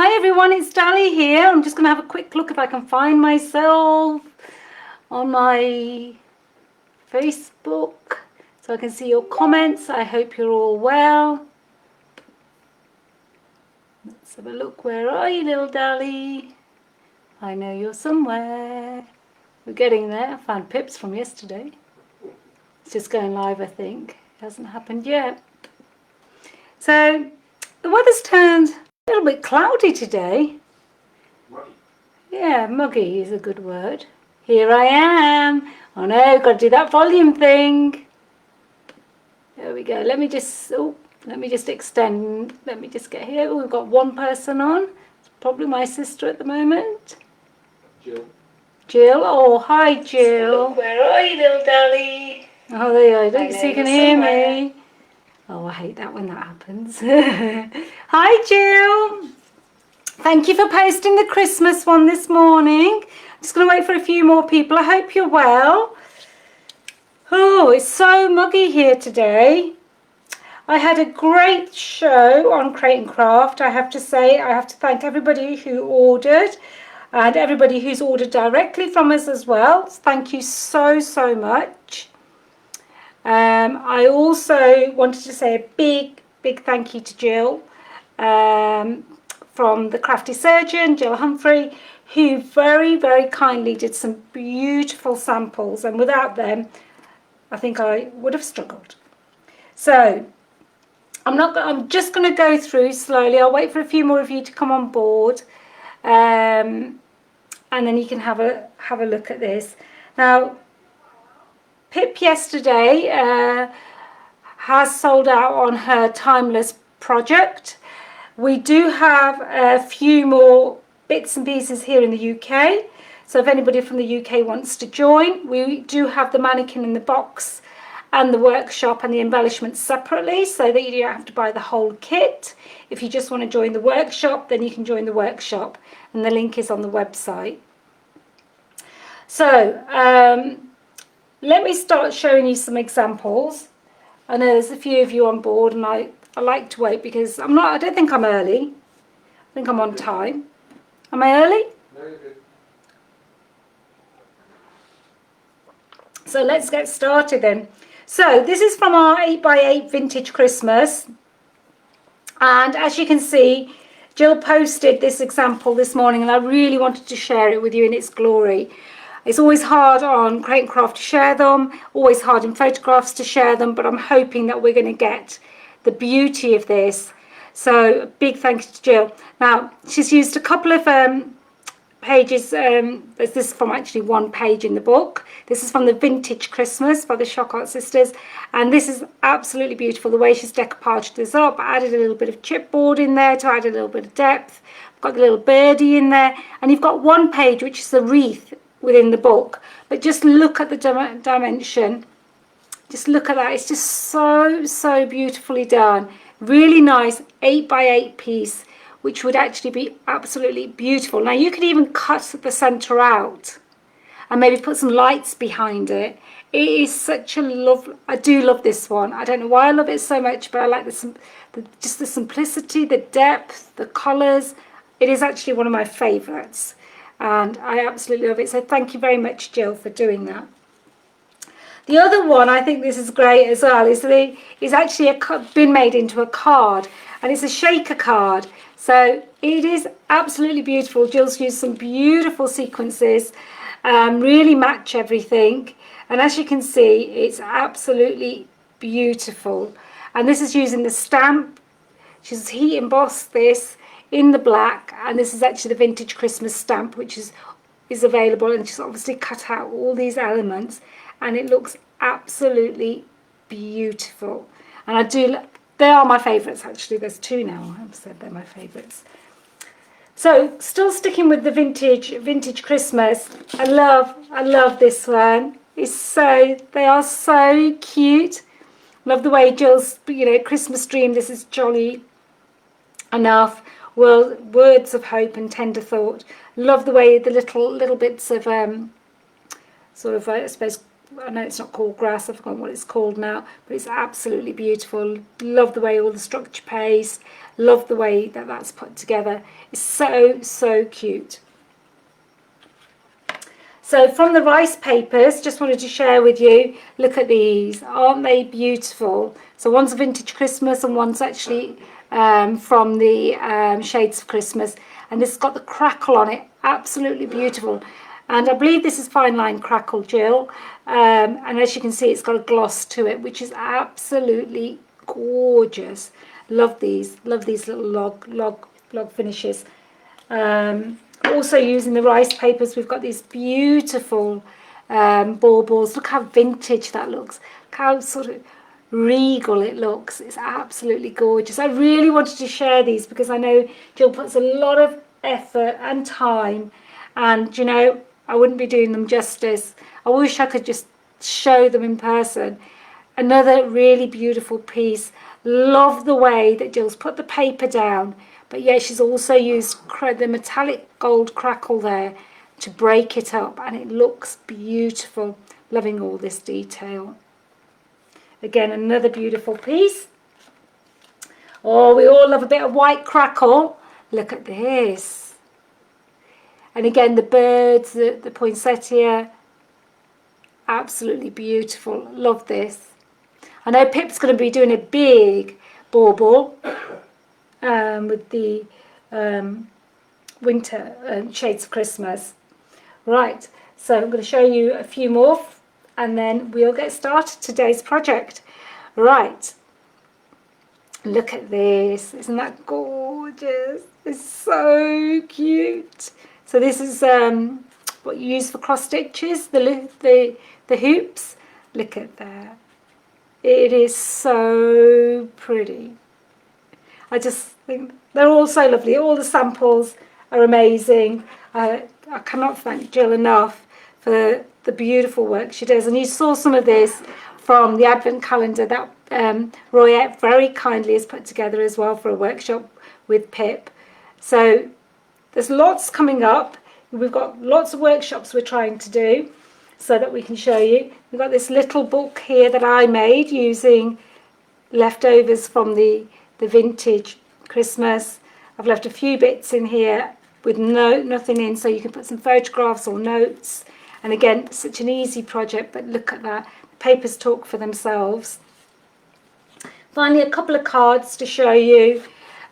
Hi everyone, it's Dali here. I'm just going to have a quick look if I can find myself on my Facebook so I can see your comments. I hope you're all well. Let's have a look. Where are you, little Dali? I know you're somewhere. We're getting there. I found Pips from yesterday. It's just going live, I think. It hasn't happened yet. So the weather's turned a little bit cloudy today. Muggy. Yeah, muggy is a good word. Here I am. Oh no, got to do that volume thing. There we go. Let me just extend. Let me just get here. Oh, we've got one person on. It's probably my sister at the moment. Jill. Jill. Oh, hi, Jill. Where are you, little Dali? Oh, there you are. Don't you know see you can you're hear somewhere. me? Oh, I hate that when that happens. Hi, Jill. Thank you for posting the Christmas one this morning. I'm just going to wait for a few more people. I hope you're well. Oh, it's so muggy here today. I had a great show on Crate and Craft. I have to say, I have to thank everybody who ordered and everybody who's ordered directly from us as well. Thank you so much. I also wanted to say a big thank you to Jill from the Crafty Surgeon, Jill Humphrey, who very kindly did some beautiful samples, and without them I think I would have struggled. So I'm just going to go through slowly. I'll wait for a few more of you to come on board, and then you can have a look at this. Now, Pip yesterday has sold out on her Timeless project. We do have a few more bits and pieces here in the UK. So if anybody from the UK wants to join, we do have the mannequin in the box and the workshop and the embellishments separately, so that you don't have to buy the whole kit. If you just want to join the workshop, then you can join the workshop, and the link is on the website. So let me start showing you some examples. I know there's a few of you on board, and I like to wait because I don't think I'm early. I think I'm on time. Am I early? No, you're good. So let's get started then. So this is from our 8x8 vintage Christmas. And as you can see, Jill posted this example this morning, and I really wanted to share it with you in its glory. It's always hard on Crate and Craft to share them, always hard in photographs to share them, but I'm hoping that we're going to get the beauty of this. So big thank you to Jill. Now, she's used a couple of pages. This is from actually one page in the book. This is from the Vintage Christmas by the ShokART sisters, and this is absolutely beautiful. The way she's decoupaged this up, added a little bit of chipboard in there to add a little bit of depth. I've got the little birdie in there, and you've got one page which is the wreath within the book. But just look at the dimension. Just look at that. It's just so beautifully done. Really nice 8x8 piece, which would actually be absolutely beautiful. Now you could even cut the center out and maybe put some lights behind it. It is such a love. I do love this one. I don't know why I love it so much, but I like just the simplicity, the depth, the colors. It is actually one of my favorites, and I absolutely love it. So thank you very much, Jill, for doing that. The other one, I think this is great as well, is actually been made into a card, and it's a shaker card. So it is absolutely beautiful. Jill's used some beautiful sequences, really match everything. And as you can see, it's absolutely beautiful. And this is using the stamp. She's heat embossed this in the black, and this is actually the Vintage Christmas stamp, which is available, and she's obviously cut out all these elements, and it looks absolutely beautiful. And they are my favorites actually. There's two now. I've said they're my favorites. So still sticking with the vintage Christmas. I love this one. They are so cute. Love the way Jill's, Christmas dream. This is jolly enough. Well, words of hope and tender thought. Love the way the little bits of sort of, I suppose, I know it's not called grass, I've forgotten what it's called now, but it's absolutely beautiful. Love the way all the structure pays. Love the way that that's put together. It's so cute. So from the rice papers, just wanted to share with you, look at these, aren't they beautiful? So one's a vintage Christmas and one's actually from the Shades of Christmas, and this has got the crackle on it, absolutely beautiful. And I believe this is fine line crackle, Jill, and as you can see it's got a gloss to it, which is absolutely gorgeous. Love these little log finishes. Also using the rice papers, we've got these beautiful baubles. Look how vintage that looks. Look how sort of regal it looks. It's absolutely gorgeous. I really wanted to share these because I know Jill puts a lot of effort and time, and you know, I wouldn't be doing them justice. I wish I could just show them in person. Another really beautiful piece. Love the way that Jill's put the paper down, but yeah, she's also used the metallic gold crackle there to break it up, and it looks beautiful. Loving all this detail. Again, another beautiful piece. Oh, we all love a bit of white crackle. Look at this. And again, the birds, the poinsettia, absolutely beautiful. Love this. I know Pip's going to be doing a big bauble with the winter Shades of Christmas. Right, so I'm going to show you a few more and then we'll get started today's project. Right, look at this. Isn't that gorgeous? It's so cute. So this is what you use for cross stitches, the hoops. Look at that. It is so pretty. I just think they're all so lovely. All the samples are amazing. I cannot thank Jill enough for the beautiful work she does. And you saw some of this from the advent calendar that Royette very kindly has put together as well for a workshop with Pip. So there's lots coming up. We've got lots of workshops we're trying to do so that we can show you. We've got this little book here that I made using leftovers from the vintage Christmas. I've left a few bits in here with nothing in, so you can put some photographs or notes. And again, such an easy project, but look at that. The papers talk for themselves. Finally, a couple of cards to show you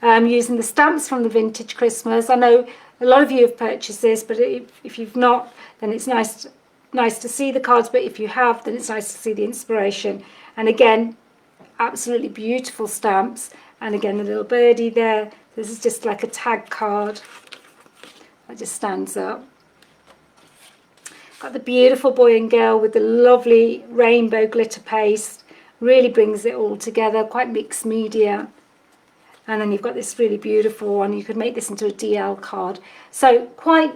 using the stamps from the vintage Christmas. I know a lot of you have purchased this, but if you've not, then it's nice to see the cards, but if you have, then it's nice to see the inspiration. And again, absolutely beautiful stamps. And again, the little birdie there. This is just like a tag card that just stands up. Got the beautiful boy and girl with the lovely rainbow glitter paste. Really brings it all together, quite mixed media. And then you've got this really beautiful one. You could make this into a DL card. So quite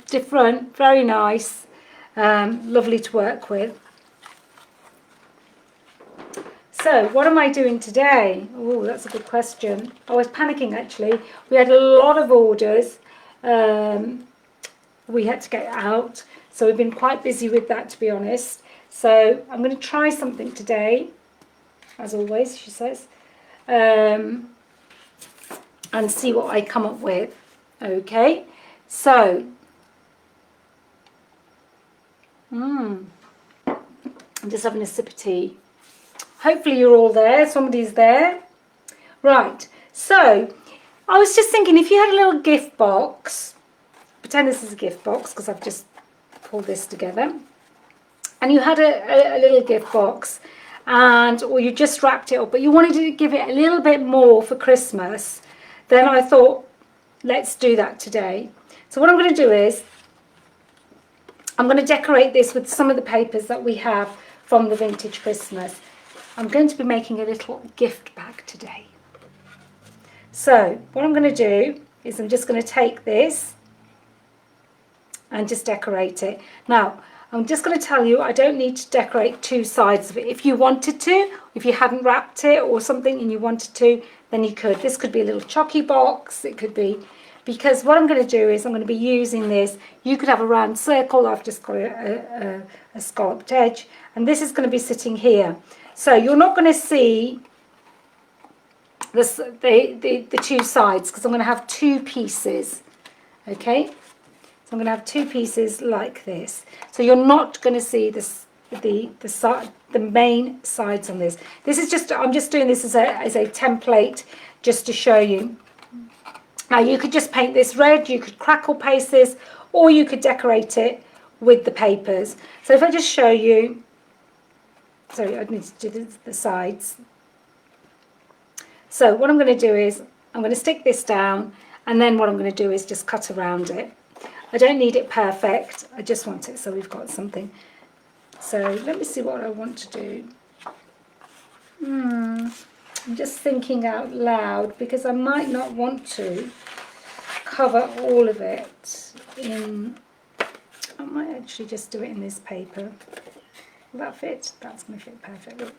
different, very nice, lovely to work with. So what am I doing today? Oh, that's a good question. I was panicking actually. We had a lot of orders we had to get out, so we've been quite busy with that, to be honest. So I'm going to try something today, as always, she says, and see what I come up with. Okay, so I'm just having a sip of tea. Hopefully you're all there. Somebody's there. Right, so I was just thinking, if you had a little gift box, pretend this is a gift box because I've just pulled this together, and you had a little gift box, or you just wrapped it up, but you wanted to give it a little bit more for Christmas, then I thought, let's do that today. So what I'm going to do is, I'm going to decorate this with some of the papers that we have from the vintage Christmas. I'm going to be making a little gift bag today. So what I'm going to do is I'm just going to take this and just decorate it. Now, I'm just going to tell you, I don't need to decorate two sides of it. If you wanted to, if you hadn't wrapped it or something and you wanted to, then you could. This could be a little chocky box. It could be, because what I'm going to do is I'm going to be using this. You could have a round circle. I've just got a scalloped edge, and this is going to be sitting here. So you're not going to see the two sides, because I'm going to have two pieces. Okay, so I'm going to have two pieces like this. So you're not going to see this, the main sides on this. This is just, I'm just doing this as a template just to show you. Now you could just paint this red, you could crackle paste this, or you could decorate it with the papers. So if I just show you, sorry, I need to do the sides. So what I'm going to do is I'm going to stick this down, and then what I'm going to do is just cut around it. I don't need it perfect, I just want it so we've got something. So let me see what I want to do. I'm just thinking out loud, because I might not want to cover all of it in, I might actually just do it in this paper. Will that fit? That's going to fit perfectly.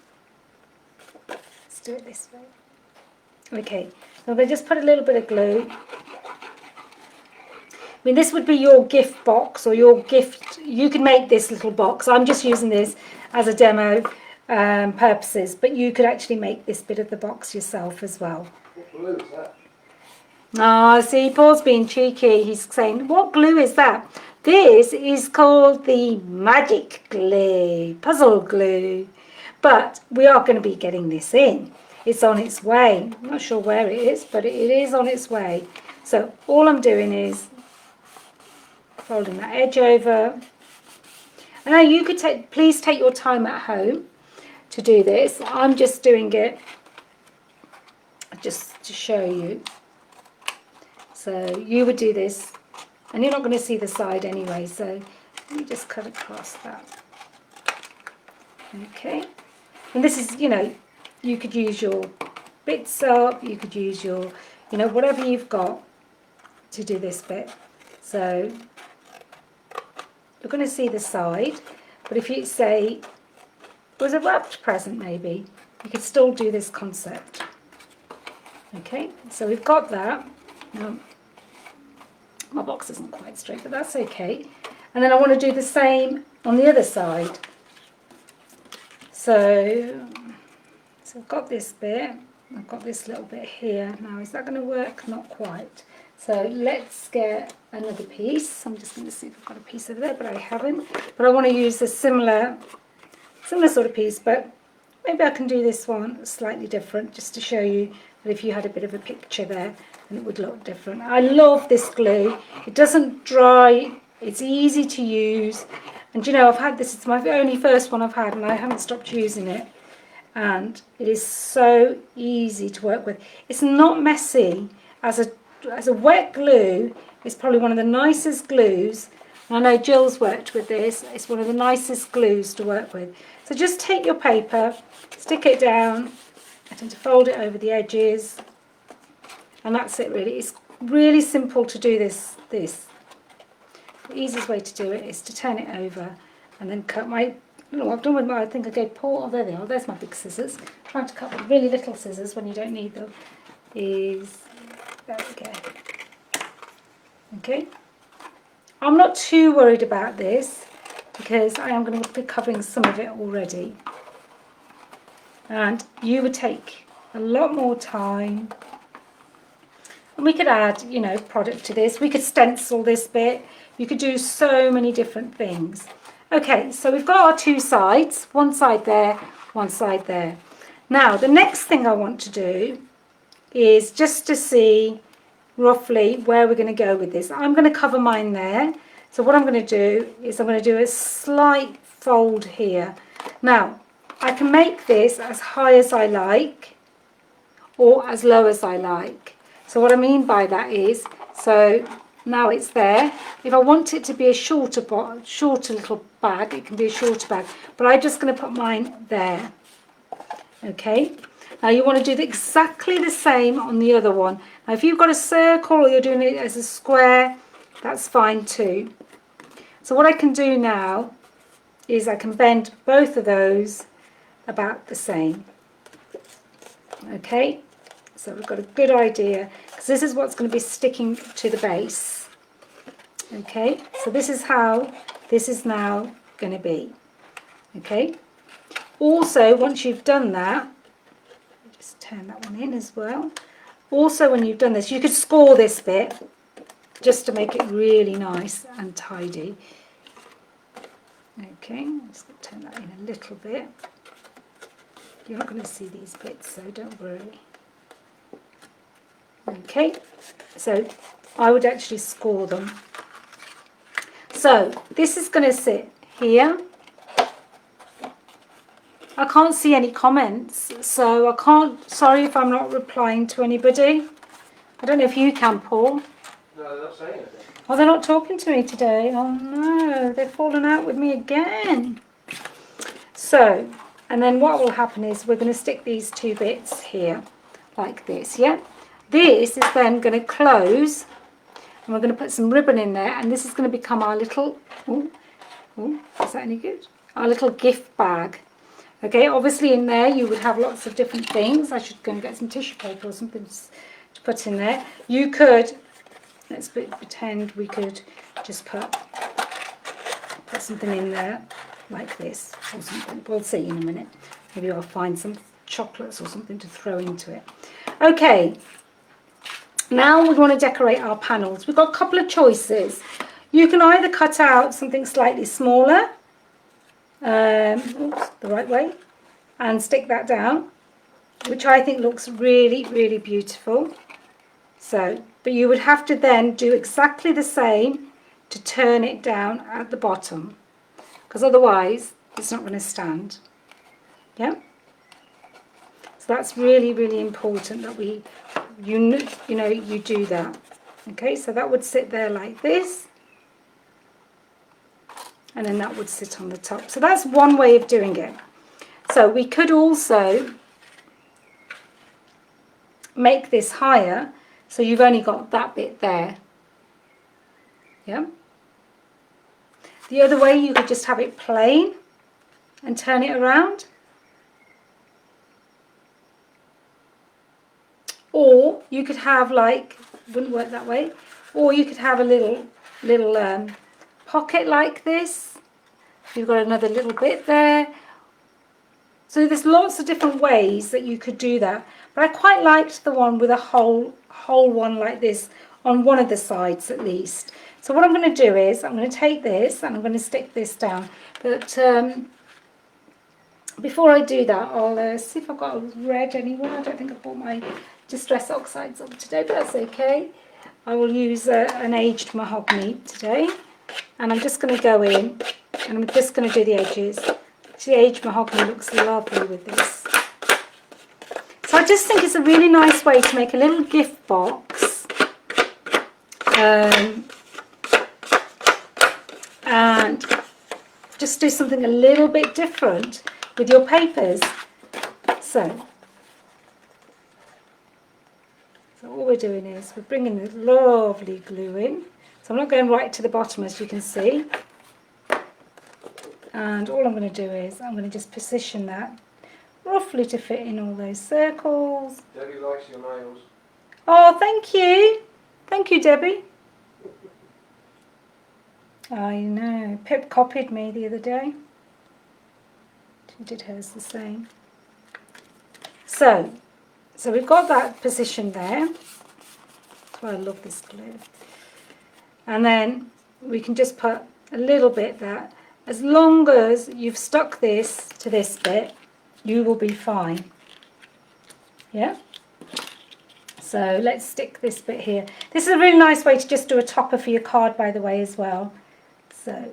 Let's do it this way. Okay, so I'm going to just put a little bit of glue. I mean, this would be your gift box or your gift. You can make this little box. I'm just using this as a demo purposes, but you could actually make this bit of the box yourself as well. What glue is that? Ah, see, Paul's being cheeky. He's saying, what glue is that? This is called the magic glue, puzzle glue. But we are going to be getting this in. It's on its way. I'm not sure where it is, but it is on its way. So all I'm doing is folding that edge over. And now you could please take your time at home to do this. I'm just doing it just to show you. So you would do this, and you're not going to see the side anyway, so let me just cut across that. Okay, and this is, you know, you could use your bits up, you could use your, you know, whatever you've got to do this bit. So you're going to see the side, but if you say it was a wrapped present maybe, you could still do this concept. Okay, so we've got that. Now, my box isn't quite straight, but that's okay. And then I want to do the same on the other side. So I've got this bit, I've got this little bit here. Now, is that going to work? Not quite. So let's get another piece. I'm just going to see if I've got a piece over there, but I haven't. But I want to use a similar sort of piece, but maybe I can do this one slightly different, just to show you that if you had a bit of a picture there, then it would look different. I love this glue. It doesn't dry. It's easy to use. And you know, I've had this, it's my only first one I've had, and I haven't stopped using it. And it is so easy to work with. It's not messy. As a wet glue, it's probably one of the nicest glues. I know Jill's worked with this. It's one of the nicest glues to work with. So just take your paper, stick it down. I tend to fold it over the edges. And that's it really. It's really simple to do this. The easiest way to do it is to turn it over and then cut my, what I've done with my, I think I gave Paul, oh there they are, there's my big scissors. Trying to cut with really little scissors when you don't need them is, there we go. Okay. I'm not too worried about this because I am going to be covering some of it already. And you would take a lot more time. And we could add, you know, product to this. We could stencil this bit. You could do so many different things. Okay, so we've got our two sides. One side there, one side there. Now, the next thing I want to do is just to see roughly where we're going to go with this. I'm going to cover mine there. So what I'm going to do is I'm going to do a slight fold here. Now, I can make this as high as I like or as low as I like. So what I mean by that is, so now it's there. If I want it to be a shorter little bag, it can be a shorter bag. But I'm just going to put mine there. Okay. Now you want to do exactly the same on the other one. Now if you've got a circle or you're doing it as a square, that's fine too. So what I can do now is I can bend both of those about the same. Okay, so we've got a good idea because this is what's going to be sticking to the base. Okay, so this is how this is now going to be. Okay, also once you've done that, Just turn that one in as well. Also, when you've done this, you could score this bit just to make it really nice and tidy. Okay, I'm just going to turn that in a little bit. You're not going to see these bits, so don't worry. Okay, so I would actually score them. So this is going to sit here. I can't see any comments, so I can't, sorry if I'm not replying to anybody. I don't know if you can, Paul. No, they're not saying anything. Oh, they're not talking to me today. Oh no, they've fallen out with me again. So, and then what will happen is we're going to stick these two bits here, like this, yeah? This is then going to close, and we're going to put some ribbon in there, and this is going to become our little, is that any good? Our little gift bag. Okay, obviously in there you would have lots of different things. I should go and get some tissue paper or something to put in there. You could, let's pretend we could just put something in there like this or something. We'll see in a minute. Maybe I'll find some chocolates or something to throw into it. Okay, now we want to decorate our panels. We've got a couple of choices. You can either cut out something slightly smaller, the right way, and stick that down, which I think looks really, really beautiful. So, but you would have to then do exactly the same to turn it down at the bottom, because otherwise it's not going to stand. Yeah. So that's really, really important that you do that. Okay, so that would sit there like this, and then that would sit on the top. So that's one way of doing it. So we could also make this higher, so you've only got that bit there. Yeah. The other way, you could just have it plain and turn it around. Or you could have, like, wouldn't work that way, or you could have a little pocket like this. You've got another little bit there. So there's lots of different ways that you could do that. But I quite liked the one with a whole one like this on one of the sides at least. So what I'm going to do is I'm going to take this and I'm going to stick this down. But before I do that, I'll see if I've got a red anywhere. I don't think I bought my Distress Oxides up today, but that's okay. I will use an aged mahogany today. And I'm just going to go in and I'm just going to do the edges. The aged mahogany looks lovely with this. So I just think it's a really nice way to make a little gift box. And just do something a little bit different with your papers. So all we're doing is we're bringing the lovely glue in. So I'm not going right to the bottom, as you can see. And all I'm going to do is I'm going to just position that roughly to fit in all those circles. Debbie likes your nails. Oh, thank you. Thank you, Debbie. I know. Pip copied me the other day. She did hers the same. So we've got that position there. That's why I love this glue. And then we can just put a little bit there. As long as you've stuck this to this bit, you will be fine. Yeah? So let's stick this bit here. This is a really nice way to just do a topper for your card, by the way, as well. So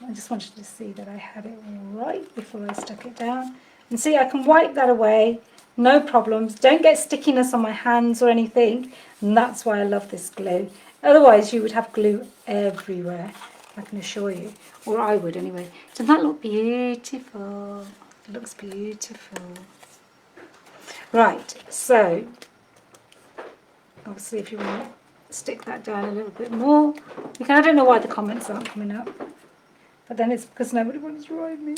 I just wanted to see that I had it all right before I stuck it down. And see, I can wipe that away, no problems. Don't get stickiness on my hands or anything. And that's why I love this glue. Otherwise, you would have glue everywhere, I can assure you. Or I would anyway. Doesn't that look beautiful? It looks beautiful. Right, so obviously if you want to stick that down a little bit more, you can. I don't know why the comments aren't coming up. But then it's because nobody wants to write me.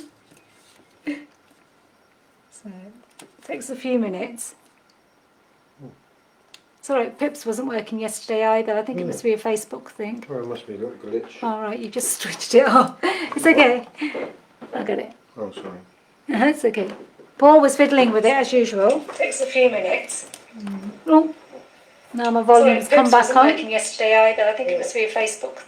So it takes a few minutes. It's alright, Pips wasn't working yesterday either. I think it must be a Facebook thing. Well, it must be a little glitch. Alright, you just switched it off. It's okay. I got it. Oh, sorry. It's okay. Paul was fiddling with it as usual. Takes a few minutes. Oh, now my volume's come back on. Working yesterday either. I think it was for your Facebook.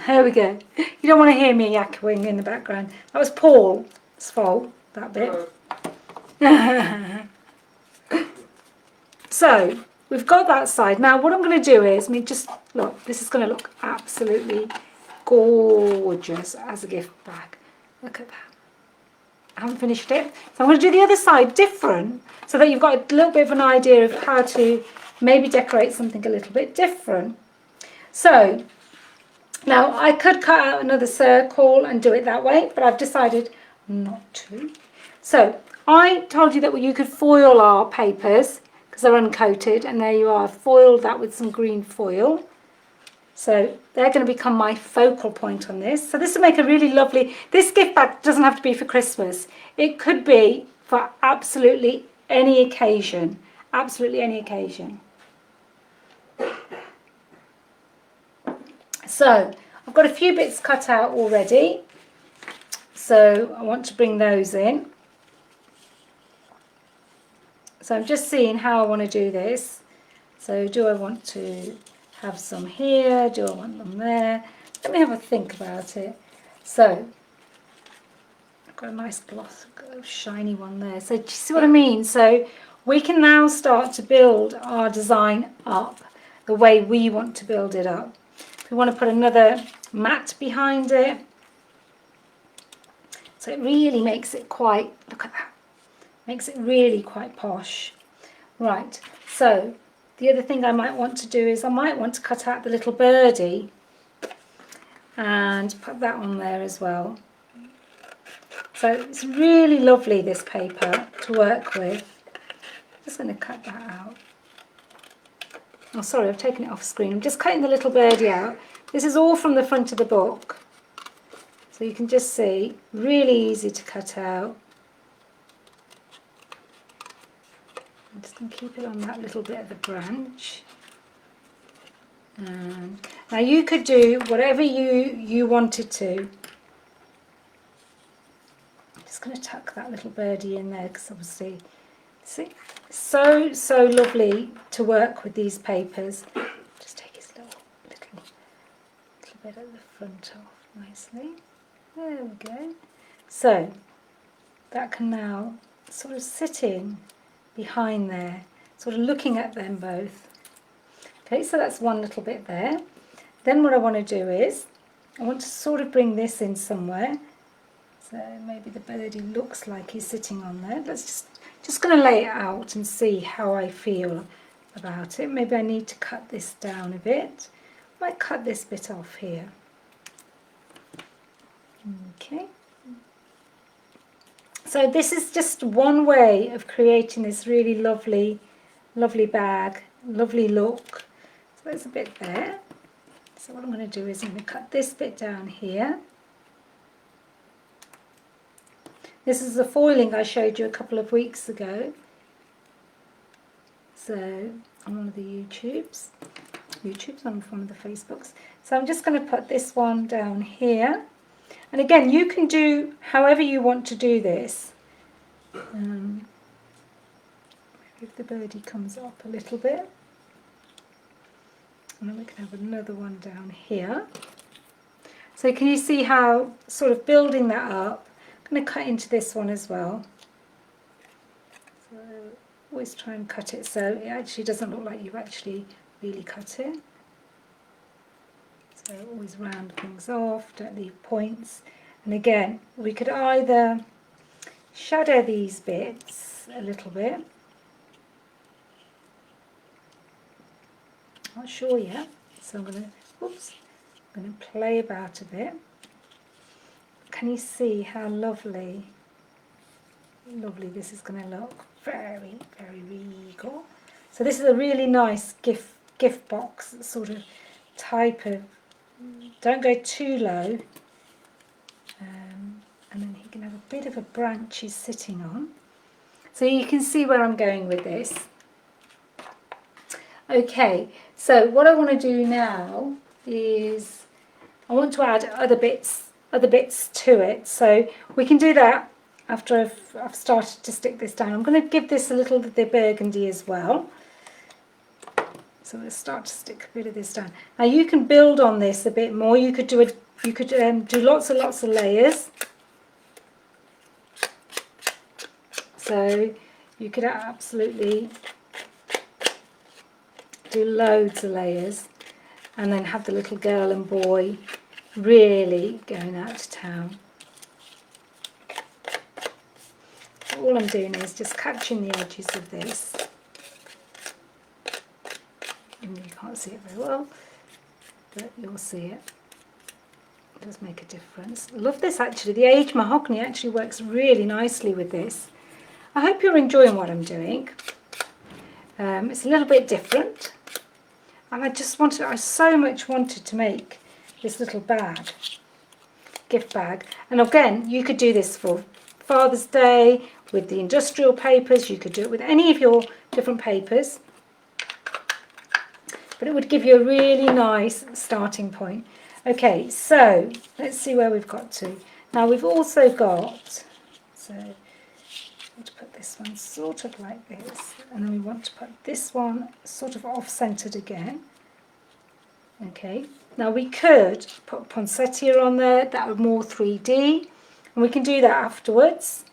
There we go. You don't want to hear me yakking in the background. That was Paul's fault, that bit. So, we've got that side. Now, what I'm going to do is, just look, this is going to look absolutely gorgeous as a gift bag. Look at that. I haven't finished it. So I'm going to do the other side different so that you've got a little bit of an idea of how to maybe decorate something a little bit different. So now I could cut out another circle and do it that way, but I've decided not to. So I told you that you could foil our papers because they're uncoated, and there you are. I've foiled that with some green foil. So they're going to become my focal point on this. So this will make a really lovely, this gift bag doesn't have to be for Christmas. It could be for absolutely any occasion. Absolutely any occasion. So I've got a few bits cut out already. So I want to bring those in. So I'm just seeing how I want to do this. So do I want to have some here? Do I want them there? Let me have a think about it. So I've got a nice gloss, got a shiny one there. So do you see what I mean? So we can now start to build our design up the way we want to build it up. If we want to put another mat behind it, so it really makes it quite, look at that, makes it really quite posh. Right, so the other thing I might want to do is I might want to cut out the little birdie and put that on there as well. So it's really lovely, this paper, to work with. I'm just going to cut that out. Oh, sorry, I've taken it off screen. I'm just cutting the little birdie out. This is all from the front of the book. So you can just see, really easy to cut out. I'm just going to keep it on that little bit of the branch. And now you could do whatever you wanted to. I'm just going to tuck that little birdie in there because obviously, see, so lovely to work with these papers. Just take his little bit at the front off nicely. There we go. So that can now sort of sit in behind there, sort of looking at them both. Okay, so that's one little bit there. Then what I want to do is, I want to sort of bring this in somewhere. So maybe the birdie looks like he's sitting on there. Let's just going to lay it out and see how I feel about it. Maybe I need to cut this down a bit. I might cut this bit off here. Okay. So this is just one way of creating this really lovely bag, lovely look. So there's a bit there. So what I'm going to do is I'm going to cut this bit down here. This is the foiling I showed you a couple of weeks ago. So on one of the YouTubes, on one of the Facebooks. So I'm just going to put this one down here. And again, you can do however you want to do this. Maybe if the birdie comes up a little bit. And then we can have another one down here. So can you see how sort of building that up? I'm going to cut into this one as well. So always try and cut it so it actually doesn't look like you've actually really cut it. So always round things off, don't leave points. And again, we could either shadow these bits a little bit. Not sure yet, so I'm going to play about a bit. Can you see how lovely this is going to look? Very, very regal. So this is a really nice gift box sort of type of. Don't go too low, and then he can have a bit of a branch he's sitting on. So you can see where I'm going with this. Okay, so what I want to do now is I want to add other bits to it. So we can do that after I've started to stick this down. I'm going to give this a little bit of burgundy as well. So we'll start to stick a bit of this down. Now you can build on this a bit more. You could do it. You could do lots of layers. So you could absolutely do loads of layers, and then have the little girl and boy really going out to town. All I'm doing is just catching the edges of this. And you can't see it very well, but you'll see it. It does make a difference. I love this actually. The aged mahogany actually works really nicely with this. I hope you're enjoying what I'm doing. It's a little bit different. And I so much wanted to make this little bag, gift bag. And again, you could do this for Father's Day with the industrial papers. You could do it with any of your different papers. But it would give you a really nice starting point. Okay, so let's see where we've got to. Now we've also got, so I want to put this one sort of like this, and then we want to put this one sort of off-centered again. Okay, now we could put poinsettia on there, that would more 3D, and we can do that afterwards.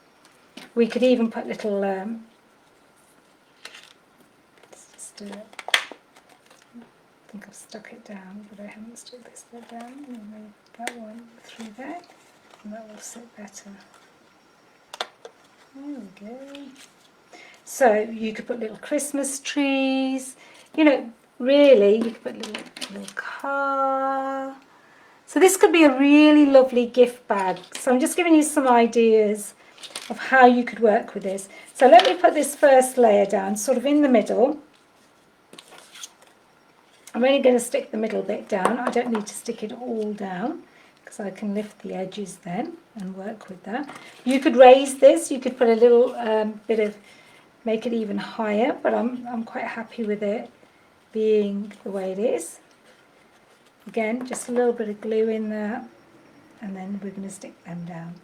We could even put little, let's just do it. I think I've stuck it down, but I haven't stuck this bit down. Move that one through there, and that will sit better. There we go. So you could put little Christmas trees, you know, really, you could put little car. So this could be a really lovely gift bag. So I'm just giving you some ideas of how you could work with this. So let me put this first layer down, sort of in the middle. I'm only going to stick the middle bit down. I don't need to stick it all down because I can lift the edges then and work with that. You could raise this. You could put a little bit of, make it even higher, but I'm quite happy with it being the way it is. Again, just a little bit of glue in there, and then we're going to stick them down.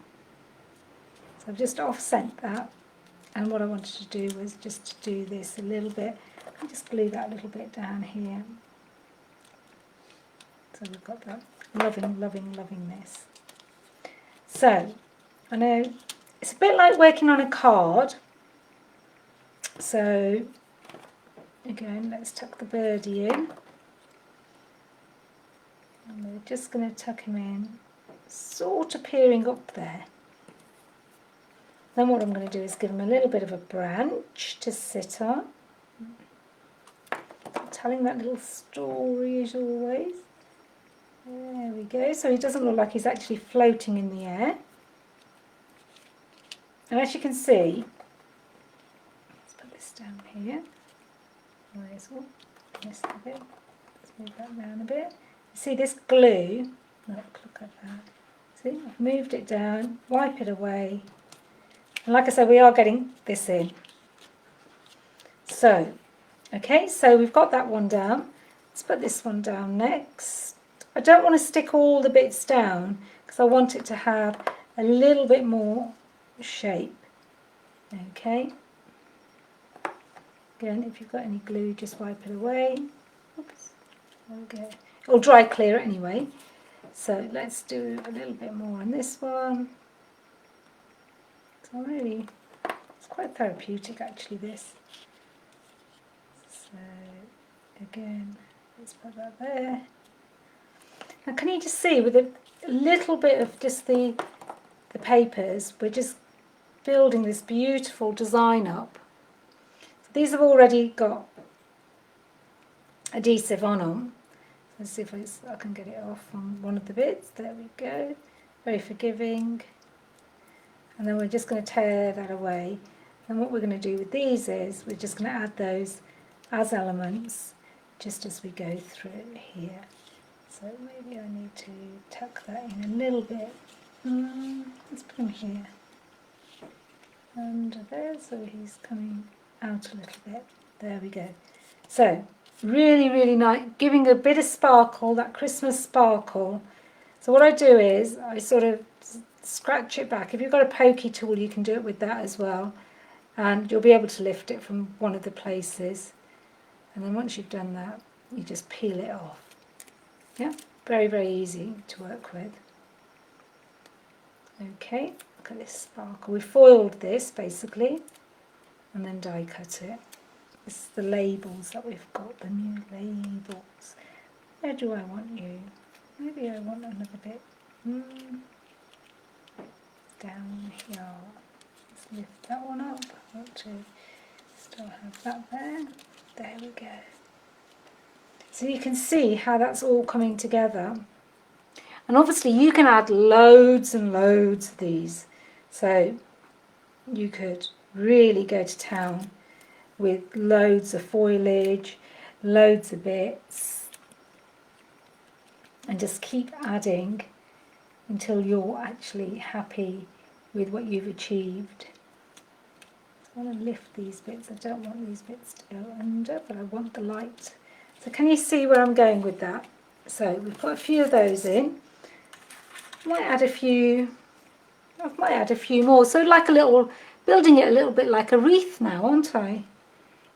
So I've just offset that, and what I wanted to do was just to do this a little bit. I'll just glue that a little bit down here. So we've got that. Loving this. So, I know it's a bit like working on a card. So, again, let's tuck the birdie in. And we're just going to tuck him in, sort of peering up there. Then what I'm going to do is give him a little bit of a branch to sit on. Telling that little story as always. There we go. So he doesn't look like he's actually floating in the air. And as you can see, let's put this down here. Missed a bit. Let's move that down a bit. See this glue? Look at that. See, I've moved it down, wipe it away. And like I said, we are getting this in. So, okay, so we've got that one down. Let's put this one down next. I don't want to stick all the bits down because I want it to have a little bit more shape. Okay. Again, if you've got any glue, just wipe it away. Oops. There we go. It'll dry clear anyway. So let's do a little bit more on this one. So really, it's quite therapeutic actually, this. So again, let's put that there. Now can you just see with a little bit of just the papers, we're just building this beautiful design up. So these have already got adhesive on them. Let's see if I can get it off on one of the bits. There we go. Very forgiving. And then we're just going to tear that away. And what we're going to do with these is we're just going to add those as elements just as we go through here. So maybe I need to tuck that in a little bit. Let's put him here. Under there, so he's coming out a little bit. There we go. So really nice, giving a bit of sparkle, that Christmas sparkle. So what I do is I sort of scratch it back. If you've got a pokey tool, you can do it with that as well, and you'll be able to lift it from one of the places. And then once you've done that, you just peel it off. Yeah, very, very easy to work with. Okay, look at this sparkle. We foiled this basically and then die cut it. This is the labels that we've got, the new labels. Where do I want you? Maybe I want another bit down here. Let's lift that one up. I want to still have that there. There we go. So you can see how that's all coming together. And obviously you can add loads and loads of these. So you could really go to town with loads of foliage, loads of bits, and just keep adding until you're actually happy with what you've achieved. I want to lift these bits. I don't want these bits to go under, but I want the light. So can you see where I'm going with that? So we've put a few of those in. I might add a few more. So like a little, building it a little bit like a wreath now, aren't I?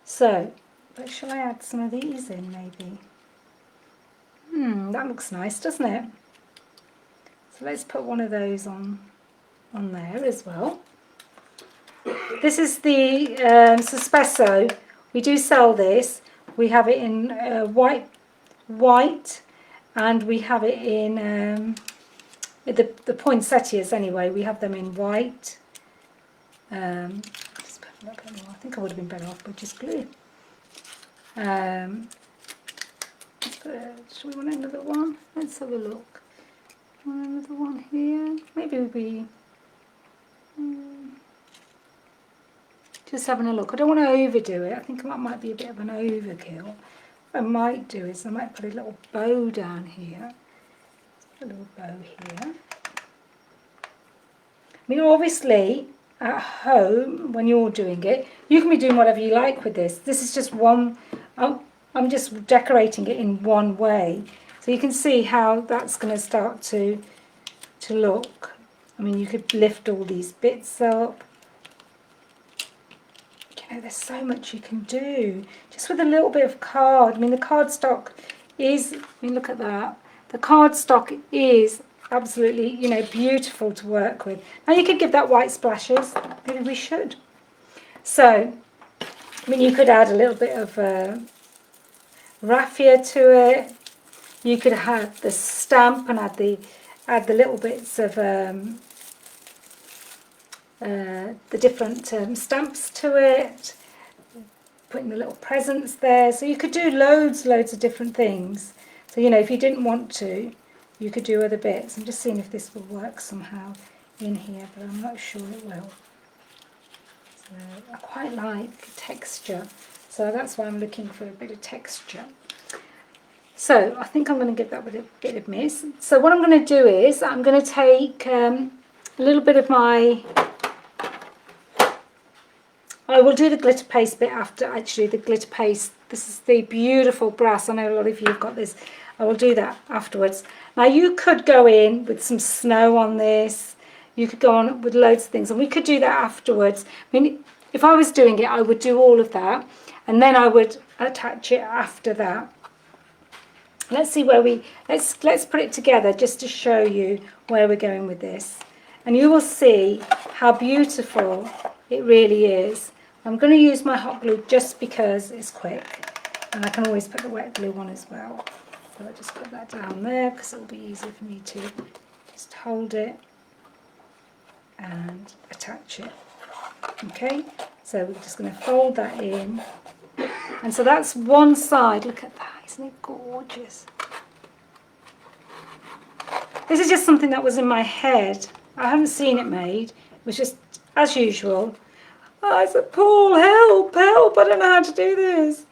So, but shall I add some of these in maybe? That looks nice, doesn't it? So let's put one of those on there as well. This is the Suspesso. We do sell this. We have it in white, and we have it in the poinsettias anyway. We have them in white. Just put a little bit more. I think I would have been better off with just glue. Should we want another one? Let's have a look. Want another one here? Maybe we. Just having a look. I don't want to overdo it. I think that might be a bit of an overkill. What I might do is I might put a little bow down here. A little bow here. I mean, obviously, at home, when you're doing it, you can be doing whatever you like with this. This is just one, I'm just decorating it in one way. So you can see how that's going to start to look. I mean, you could lift all these bits up. You know, there's so much you can do just with a little bit of card. I mean, the cardstock is, I mean, look at that. The cardstock is absolutely, you know, beautiful to work with. Now you could give that white splashes. Maybe we should. So, I mean, you could add a little bit of raffia to it. You could have the stamp and add the little bits of the different stamps to it, putting the little presents there. So you could do loads of different things. So, you know, if you didn't want to, you could do other bits. I'm just seeing if this will work somehow in here, but I'm not sure it will. So I quite like texture, so that's why I'm looking for a bit of texture. So I think I'm going to give that a bit of miss. So what I'm going to do is I'm going to take a little bit of my, I will do the glitter paste bit after. Actually, the glitter paste, this is the beautiful brass. I know a lot of you have got this. I will do that afterwards. Now you could go in with some snow on this. You could go on with loads of things, and we could do that afterwards. I mean, if I was doing it, I would do all of that, and then I would attach it after that. Let's see where let's put it together just to show you where we're going with this, and you will see how beautiful it really is. I'm going to use my hot glue just because it's quick, and I can always put the wet glue on as well. So I'll just put that down there because it will be easier for me to just hold it and attach it. Okay, so we're just going to fold that in, and so that's one side. Look at that, isn't it gorgeous? This is just something that was in my head. I haven't seen it made. It was just, as usual, oh, I said, Paul, help, help, I don't know how to do this.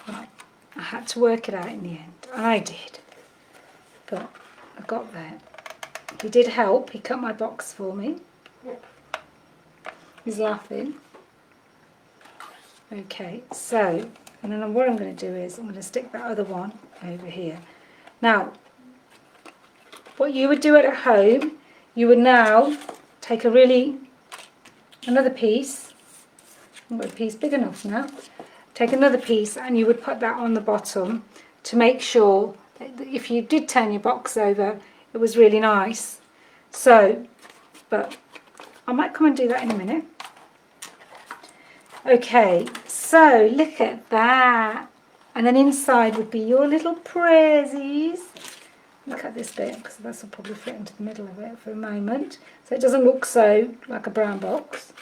Right. I had to work it out in the end, and I did, but I got there. He did help. He cut my box for me. He's laughing. Okay, so, and then what I'm going to do is I'm going to stick that other one over here. Now, what you would do at home you would now take another piece. I've got a piece big enough now. Take another piece and you would put that on the bottom to make sure that if you did turn your box over, it was really nice. So, but I might come and do that in a minute. Okay, so look at that. And then inside would be your little prayersies. Look at this bit, because this will probably fit into the middle of it for a moment. So it doesn't look so like a brown box.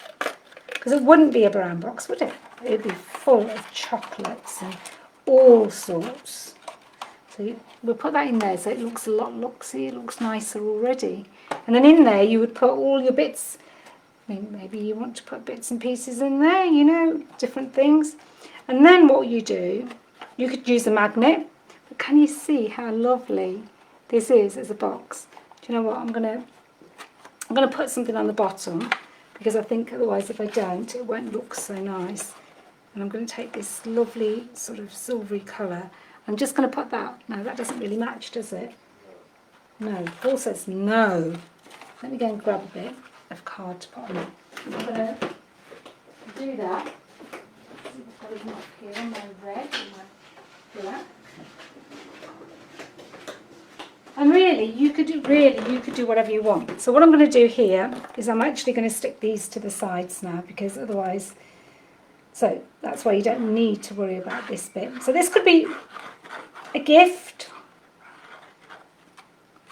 Because it wouldn't be a brown box, would it? It would be full of chocolates and all sorts. So we'll put that in there so it looks a lot luxy, it looks nicer already. And then in there you would put all your bits. I mean, maybe you want to put bits and pieces in there, you know, different things. And then what you do, you could use a magnet. But can you see how lovely this is as a box? Do you know what? I'm gonna put something on the bottom, because I think otherwise if I don't, it won't look so nice. And I'm going to take this lovely sort of silvery colour. I'm just going to put that. No, that doesn't really match, does it? No. Paul says no. Let me go and grab a bit of card to put on it. I'm going to do that. I've got enough here, my red and my black. And really, you could do whatever you want. So what I'm going to do here is I'm actually going to stick these to the sides now, because otherwise, so that's why you don't need to worry about this bit. So this could be a gift.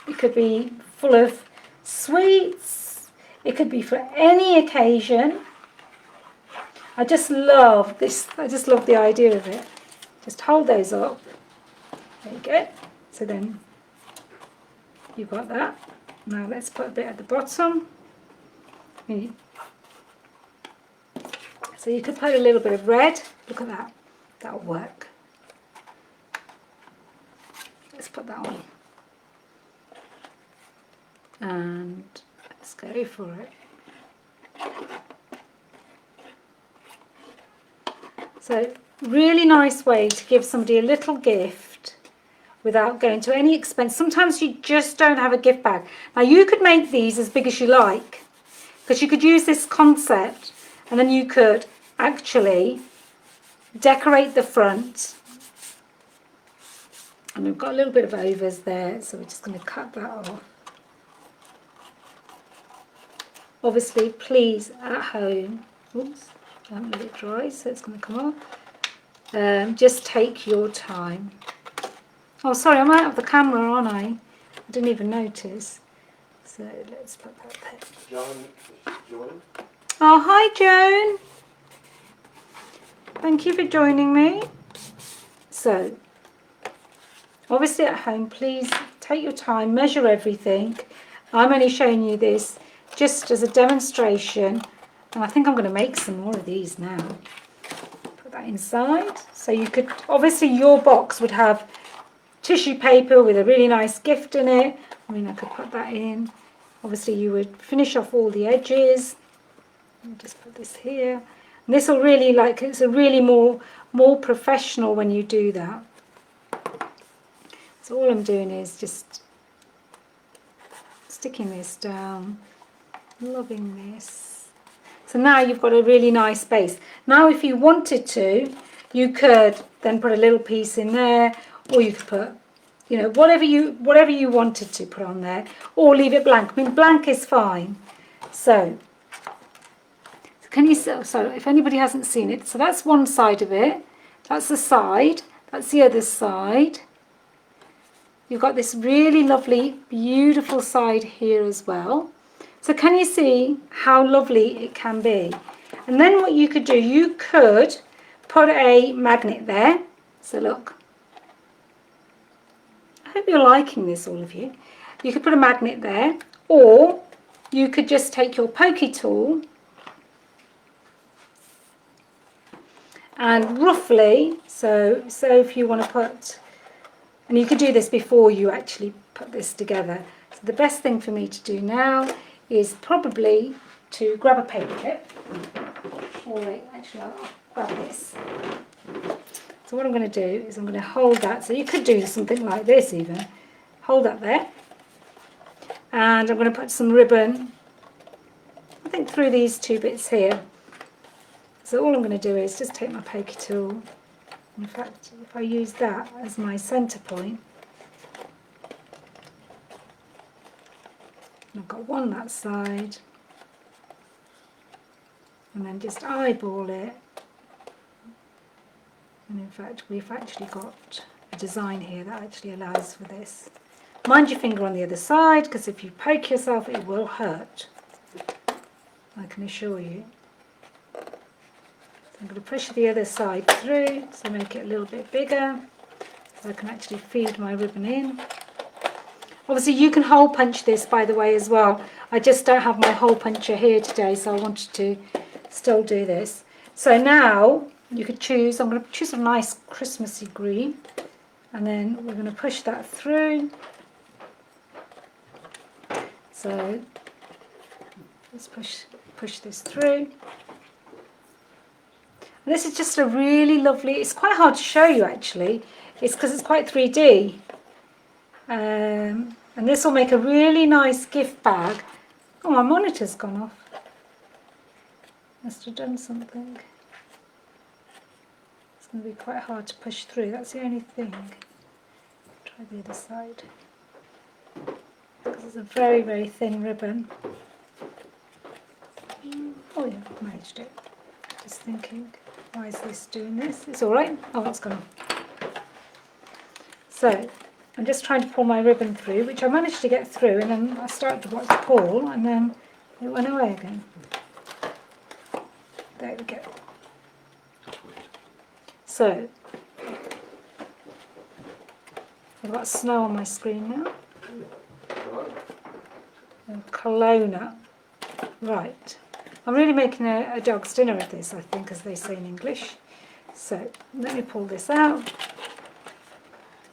It could be full of sweets. It could be for any occasion. I just love this. I just love the idea of it. Just hold those up. There you go. So then you've got that. Now let's put a bit at the bottom. So you could put a little bit of red. Look at that. That'll work. Let's put that on. And let's go for it. So really nice way to give somebody a little gift without going to any expense. Sometimes you just don't have a gift bag. Now you could make these as big as you like, because you could use this concept and then you could actually decorate the front. And we've got a little bit of overs there, so we're just going to cut that off. Obviously, please, at home, oops, I haven't let it dry, so it's going to come off. Just take your time. Oh, sorry, I'm out of the camera, aren't I? I didn't even notice. So let's put that there. Joan. Oh, hi, Joan. Thank you for joining me. So, obviously at home, please take your time, measure everything. I'm only showing you this just as a demonstration. And I think I'm going to make some more of these now. Put that inside. So you could, obviously your box would have tissue paper with a really nice gift in it. I mean, I could put that in. Obviously you would finish off all the edges. I'll just put this here. And this will really, like, it's a really more professional when you do that. So all I'm doing is just sticking this down, loving this. So now you've got a really nice base. Now if you wanted to, you could then put a little piece in there, or you could put, you know, whatever you wanted to put on there, or leave it blank. I mean, blank is fine. So can you see, so if anybody hasn't seen it, so that's one side of it, that's the side, that's the other side. You've got this really lovely, beautiful side here as well. So can you see how lovely it can be? And then what you could do, you could put a magnet there. So look. I hope you're liking this, all of you. You could put a magnet there, or you could just take your pokey tool and roughly, so if you want to put, and you could do this before you actually put this together. So the best thing for me to do now is probably to grab a paper clip. Or wait, actually I'll grab this. So what I'm going to do is I'm going to hold that. So you could do something like this even. Hold that there. And I'm going to put some ribbon, I think, through these two bits here. So all I'm going to do is just take my pokey tool. In fact, if I use that as my centre point, I've got one that side, and then just eyeball it. And in fact, we've actually got a design here that actually allows for this. Mind your finger on the other side, because if you poke yourself, it will hurt. I can assure you. I'm going to push the other side through to make it a little bit bigger so I can actually feed my ribbon in. Obviously you can hole punch this, by the way, as well. I just don't have my hole puncher here today, so I wanted to still do this. So now you could choose, I'm going to choose a nice Christmassy green, and then we're going to push that through. So let's push this through. And this is just a really lovely, it's quite hard to show you actually, it's because it's quite 3D. And this will make a really nice gift bag. Oh, my monitor's gone off. Must have done something. It's going to be quite hard to push through, that's the only thing. Try the other side. Because it's a very, very thin ribbon. Oh yeah, I've managed it. Just thinking, why is this doing this? It's alright. Oh, it's gone off. So, I'm just trying to pull my ribbon through, which I managed to get through, and then I started to watch the pull, and then it went away again. There we go. So, I've got snow on my screen now. Kelowna. Right. I'm really making a dog's dinner of this, I think, as they say in English. So, let me pull this out.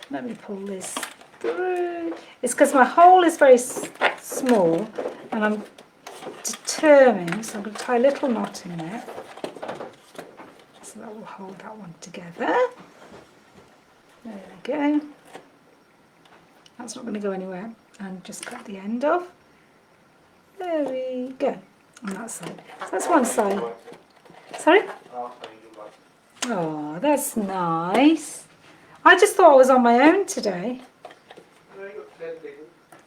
Let me pull this through. It's because my hole is very small, and I'm determined, so I'm going to tie a little knot in there. So that will hold that one together. There we go. That's not going to go anywhere. And just cut the end off. There we go. On that side. So that's one side. Sorry? Oh, that's nice. I just thought I was on my own today.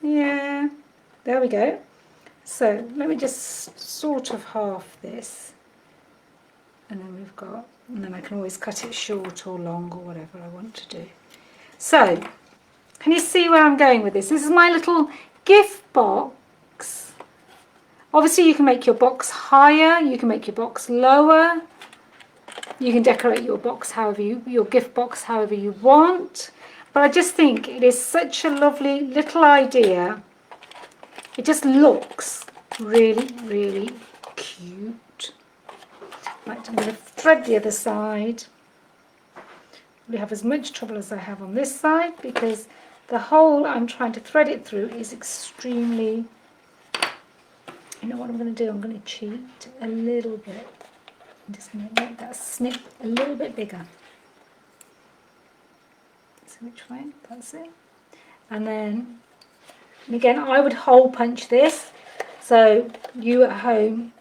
Yeah. There we go. So let me just sort of half this. And then we've got, and then I can always cut it short or long or whatever I want to do. So, can you see where I'm going with this? This is my little gift box. Obviously you can make your box higher, you can make your box lower. You can decorate your box your gift box however you want. But I just think it is such a lovely little idea. It just looks really, really cute. Right, I'm going to thread the other side. We have as much trouble as I have on this side because the hole I'm trying to thread it through is extremely, you know what I'm going to do? I'm going to cheat a little bit. I'm just going to make that snip a little bit bigger. So which way? That's it. And then, and again, I would hole punch this. So you at home,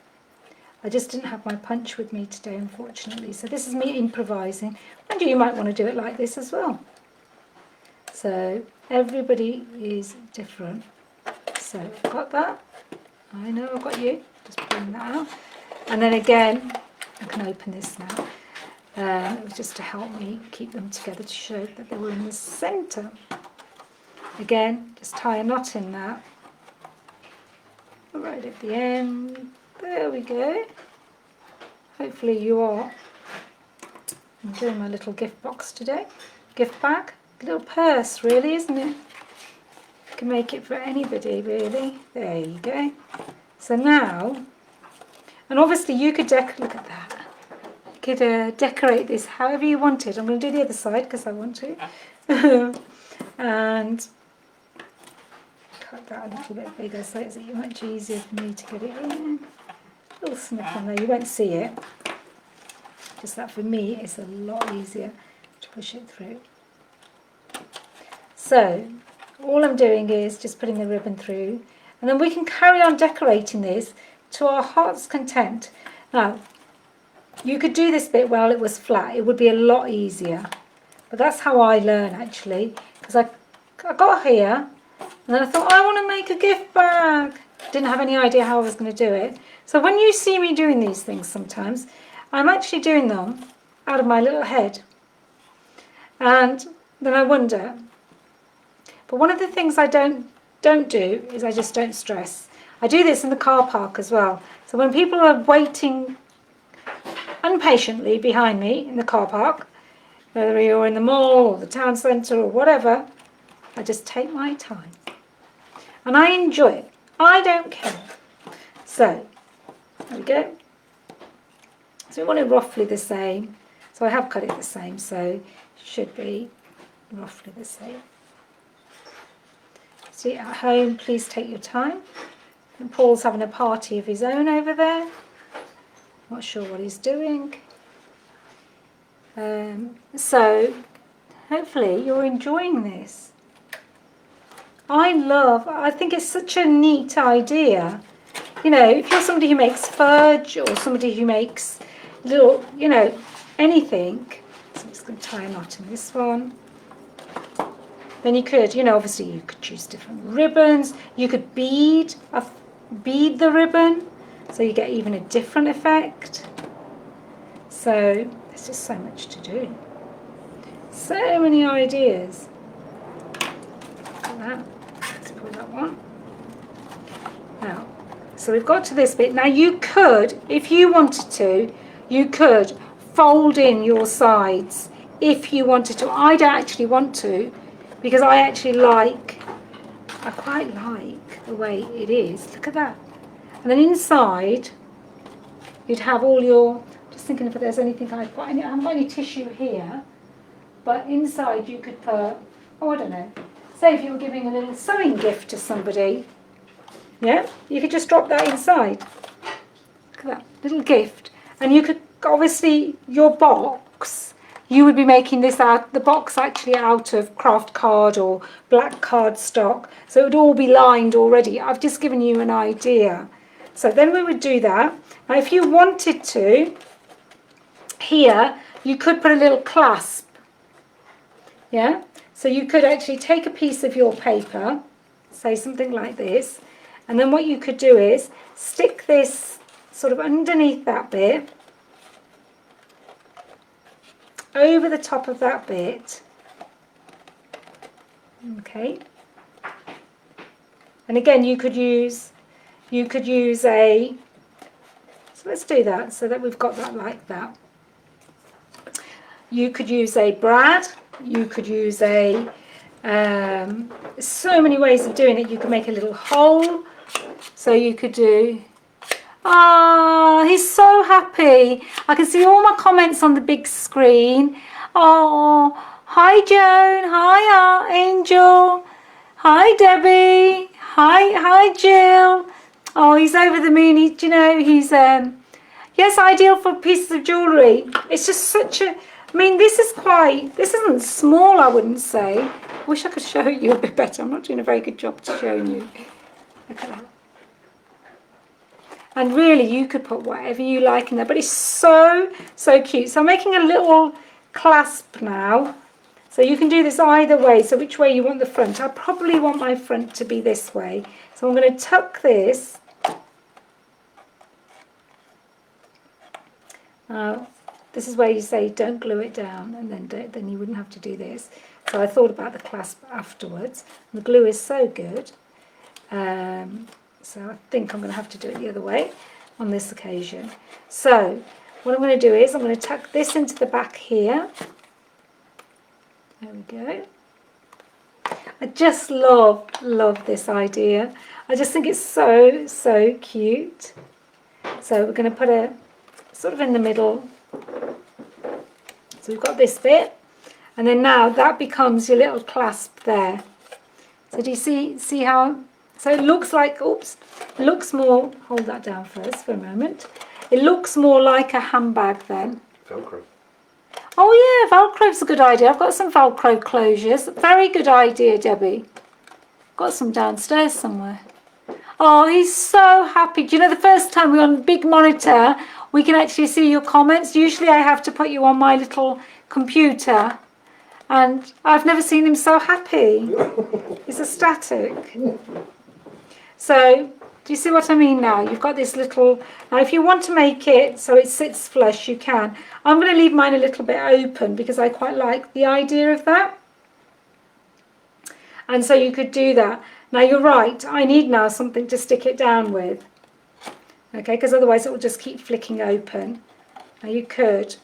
I just didn't have my punch with me today, unfortunately. So this is me improvising. And you might want to do it like this as well. So everybody is different. So I've got that. I know I've got you. Just pulling that out. And then again, I can open this now. It was just to help me keep them together to show that they were in the centre. Again, just tie a knot in that. Right at the end. There we go. Hopefully you are. I'm doing my little gift box today. Gift bag. A little purse, really, isn't it? You can make it for anybody, really. There you go. So now, and obviously you could look at that. You could decorate this however you wanted. I'm going to do the other side because I want to. And cut that a little bit bigger so it's much easier for me to get it in. A little snip on there. You won't see it. Just that for me it's a lot easier to push it through. So all I'm doing is just putting the ribbon through, And then we can carry on decorating this to our heart's content. Now, you could do this bit while it was flat. It would be a lot easier. But that's how I learn, actually. Because I got here, and then I thought, I want to make a gift bag. Didn't have any idea how I was going to do it. So when you see me doing these things sometimes, I'm actually doing them out of my little head. And then I wonder. But one of the things I don't do is I just don't stress. I do this in the car park as well. So when people are waiting impatiently behind me in the car park, whether you're in the mall or the town centre or whatever, I just take my time. And I enjoy it. I don't care. So, there we go. So we want it roughly the same. So I have cut it the same, so it should be roughly the same. See, at home, please take your time. And Paul's having a party of his own over there. Not sure what he's doing. So, hopefully you're enjoying this. I think it's such a neat idea. You know, if you're somebody who makes fudge or somebody who makes little, you know, anything. So I'm just going to tie a knot in this one. Then you could, you know, obviously you could choose different ribbons. You could bead the ribbon, so you get even a different effect. So there's just so much to do. So many ideas. Look at that. Let's pull that one. Now, so we've got to this bit. Now you could, if you wanted to, you could fold in your sides if you wanted to. I don't actually want to, because I quite like the way it is. Look at that. And then inside, you'd have all your, just thinking if there's anything I haven't got any tissue here, but inside you could put, oh, I don't know, say if you were giving a little sewing gift to somebody, yeah, you could just drop that inside. Look at that, little gift. And you could, obviously, your box, you would be making this out, the box actually out of craft card or black card stock. So it would all be lined already. I've just given you an idea. So then we would do that. Now if you wanted to, here, you could put a little clasp. Yeah? So you could actually take a piece of your paper, say something like this, and then what you could do is stick this sort of underneath that bit, over the top of that bit, okay, and again you could use a, so let's do that so that we've got that like that. You could use a brad, you could use a, so many ways of doing it. You could make a little hole, so you could do, ah, he's so happy. I can see all my comments on the big screen. Oh, hi Joan, hi Angel, hi Debbie, hi Jill. Oh, he's over the moon. Do you know, he's, yes, ideal for pieces of jewellery. It's just such a, I mean, this isn't small, I wouldn't say. I wish I could show you a bit better. I'm not doing a very good job to showing you. Look at that. And really, you could put whatever you like in there. But it's so, so cute. So I'm making a little clasp now. So you can do this either way. So which way you want the front. I probably want my front to be this way. So I'm going to tuck this. This is where you say don't glue it down, and then you wouldn't have to do this. So I thought about the clasp afterwards. The glue is so good. So I think I'm going to have to do it the other way on this occasion. So what I'm going to do is I'm going to tuck this into the back here. There we go. I just love this idea. I just think it's so, so cute. So we're going to put a sort of in the middle. So we've got this bit, and then now that becomes your little clasp there. So do you see how, so it looks like, oops, it looks more, hold that down first for a moment. It looks more like a handbag then. Velcro. Oh yeah, Velcro's a good idea. I've got some Velcro closures. Very good idea, Debbie. Got some downstairs somewhere. Oh, he's so happy. Do you know the first time we're on the big monitor, we can actually see your comments. Usually I have to put you on my little computer. And I've never seen him so happy. He's ecstatic. So, do you see what I mean now? You've got this little... Now, if you want to make it so it sits flush, you can. I'm going to leave mine a little bit open because I quite like the idea of that. And so you could do that. Now, you're right. I need now something to stick it down with. Okay, because otherwise it will just keep flicking open. Now, you could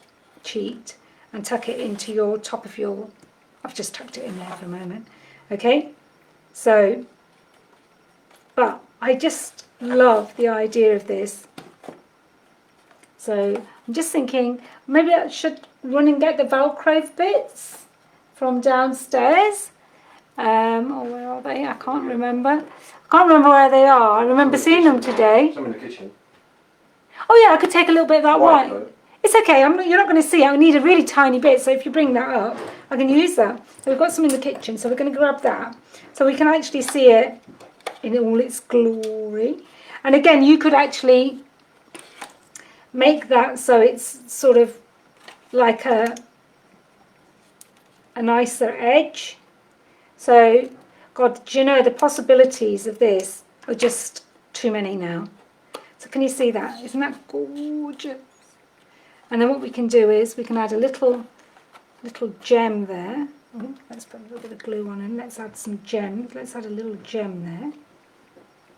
cheat and tuck it into your top of your... I've just tucked it in there for a moment. Okay, so... But I just love the idea of this. So I'm just thinking maybe I should run and get the Velcro bits from downstairs. Oh, where are they? I can't remember. I can't remember where they are. I remember seeing them today. Some in the kitchen. Oh yeah, I could take a little bit of that white. Though. It's okay. You're not going to see it. I need a really tiny bit. So if you bring that up, I can use that. So we've got some in the kitchen. So we're going to grab that. So we can actually see it in all its glory. And again, you could actually make that so it's sort of like a nicer edge. So, God, do you know the possibilities of this are just too many now. So can you see that? Isn't that gorgeous? And then what we can do is we can add a little gem there. Oh, let's put a little bit of glue on and let's add some gems. Let's add a little gem there.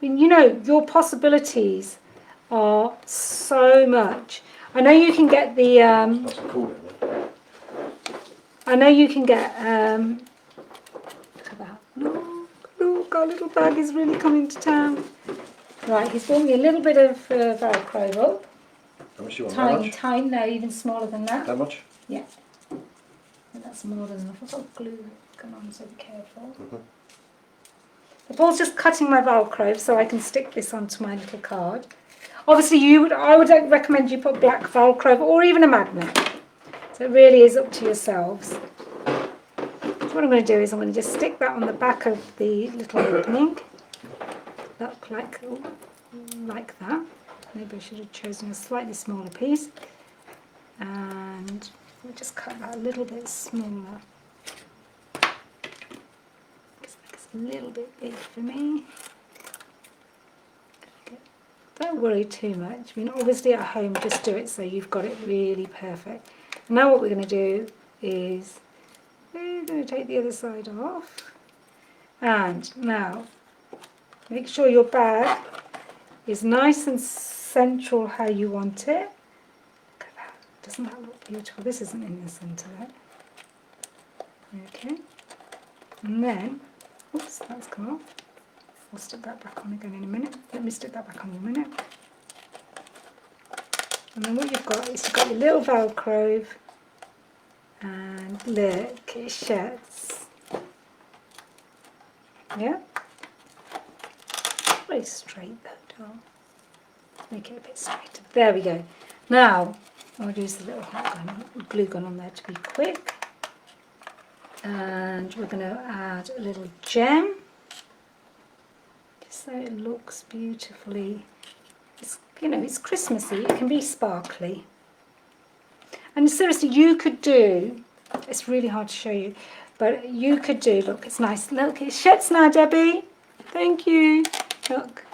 I mean, you know, your possibilities are so much. I know you can get the... That's cool, isn't it? I know you can get... look at that. Look, our little bag is really coming to town. Right, he's brought me a little bit of Velcro up. How much do you want? Tiny, tiny, no, even smaller than that. That much? Yeah. And that's more than enough. I've got glue going on, so be careful. Paul's just cutting my Velcro so I can stick this onto my little card. Obviously, I would recommend you put black Velcro or even a magnet. So it really is up to yourselves. So what I'm going to do is I'm going to just stick that on the back of the little opening. Look like that. Maybe I should have chosen a slightly smaller piece. And we'll just cut that a little bit smaller. A little bit big for me. Don't worry too much. I mean, obviously at home, just do it so you've got it really perfect. Now what we're going to do is we're going to take the other side off. And now, make sure your bag is nice and central how you want it. Look at that. Doesn't that look beautiful? This isn't in the centre there. Okay. And then oops, that's come off. I'll stick that back on again in a minute. Let me stick that back on in a minute. And then what you've got is you've got your little Velcro. And look, it shuts. Yeah? Very straight though, doll. Make it a bit straighter. There we go. Now, I'll use the little glue gun on there to be quick. And we're going to add a little gem just so it looks beautifully. It's, you know, it's Christmassy. It can be sparkly. And seriously, you could do. It's really hard to show you, but you could do. Look, it's nice. Look, it shuts now, Debbie. Thank you. Look.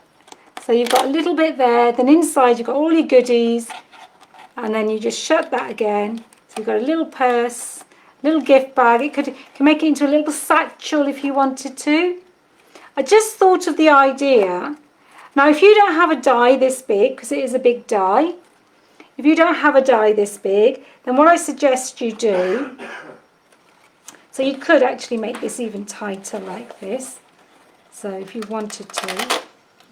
So you've got a little bit there. Then inside you've got all your goodies, and then you just shut that again. So you've got a little purse. Little gift bag. It can make it into a little satchel if you wanted to. I just thought of the idea. Now, if you don't have a die this big, because it is a big die, if you don't have a die this big, then what I suggest you do, so you could actually make this even tighter like this. So if you wanted to,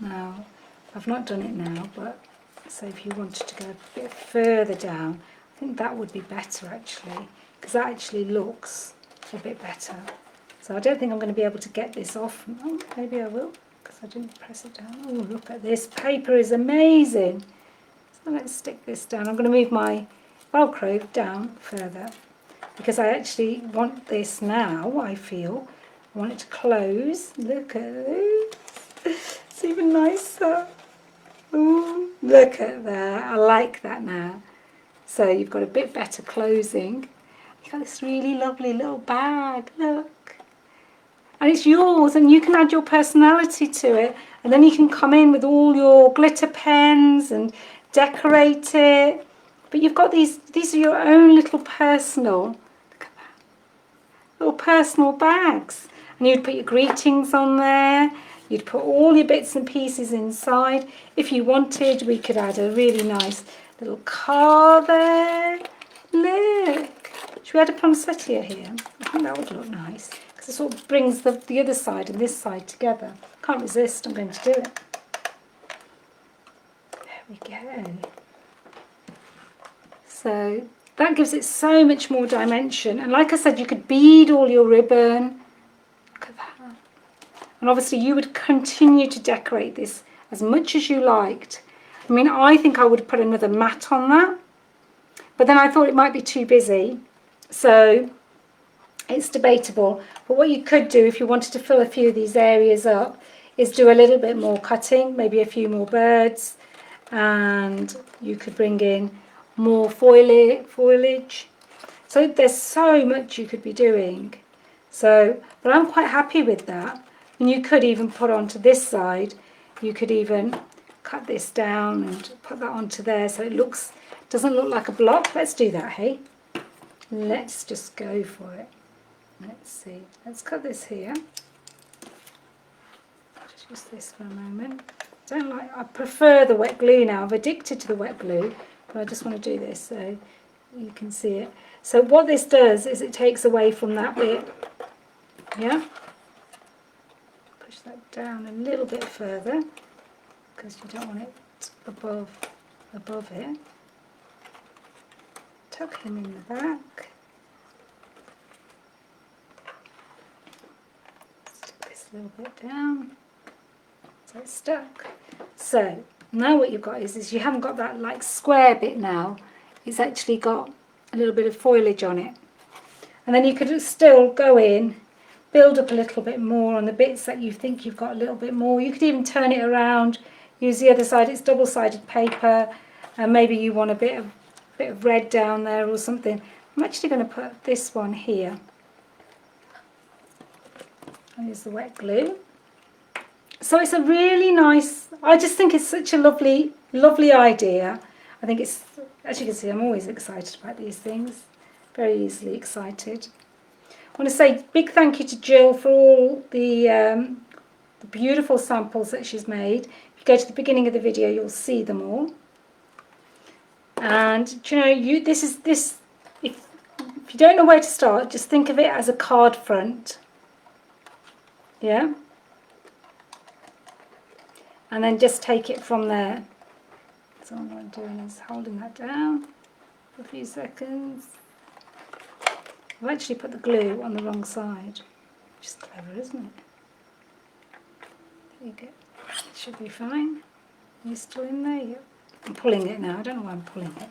now, I've not done it now, but so if you wanted to go a bit further down, I think that would be better actually. Because that actually looks a bit better. So I don't think I'm going to be able to get this off. Oh, maybe I will, because I didn't press it down. Oh, look at this. Paper is amazing. So let's stick this down. I'm going to move my Velcro down further, because I actually want this now, I feel. I want it to close. Look at this. It's even nicer. Ooh, look at that. I like that now. So you've got a bit better closing. You've got this really lovely little bag, look. And it's yours, and you can add your personality to it. And then you can come in with all your glitter pens and decorate it. But you've got these are your own little personal, look at that, little personal bags. And you'd put your greetings on there. You'd put all your bits and pieces inside. If you wanted, we could add a really nice little car there. Look. Should we add a poinsettia here? I think that would look nice. Because it sort of brings the other side and this side together. Can't resist, I'm going to do it. There we go. So that gives it so much more dimension. And like I said, you could bead all your ribbon. Look at that. And obviously you would continue to decorate this as much as you liked. I mean, I think I would put another mat on that. But then I thought it might be too busy. So it's debatable. But what you could do if you wanted to fill a few of these areas up is do a little bit more cutting, maybe a few more birds. And you could bring in more foliage. So there's so much you could be doing. So, but I'm quite happy with that. And you could even put onto this side, you could even cut this down and put that onto there so it doesn't look like a block. Let's do that, hey? Let's just go for it. Let's see. Let's cut this here. Just use this for a moment. I prefer the wet glue now. I'm addicted to the wet glue, but I just want to do this so you can see it. So what this does is it takes away from that bit. Yeah? Push that down a little bit further because you don't want it above it. Tuck him in the back. Stick this a little bit down so it's stuck. So now what you've got is you haven't got that like square bit now. It's actually got a little bit of foliage on it. And then you could still go in, build up a little bit more on the bits that you think you've got a little bit more. You could even turn it around, use the other side. It's double-sided paper, and maybe you want a bit of red down there or something. I'm actually going to put this one here. And use the wet glue. So it's a really nice, I just think it's such a lovely idea. I think it's, as you can see, I'm always excited about these things. Very easily excited. I want to say big thank you to Jill for all the beautiful samples that she's made. If you go to the beginning of the video, you'll see them all. And do you know, if you don't know where to start, just think of it as a card front. Yeah? And then just take it from there. So what I'm doing is holding that down for a few seconds. I've actually put the glue on the wrong side, which is clever, isn't it? There you go. It should be fine. Are you still in there? Yep. I'm pulling it now. I don't know why I'm pulling it.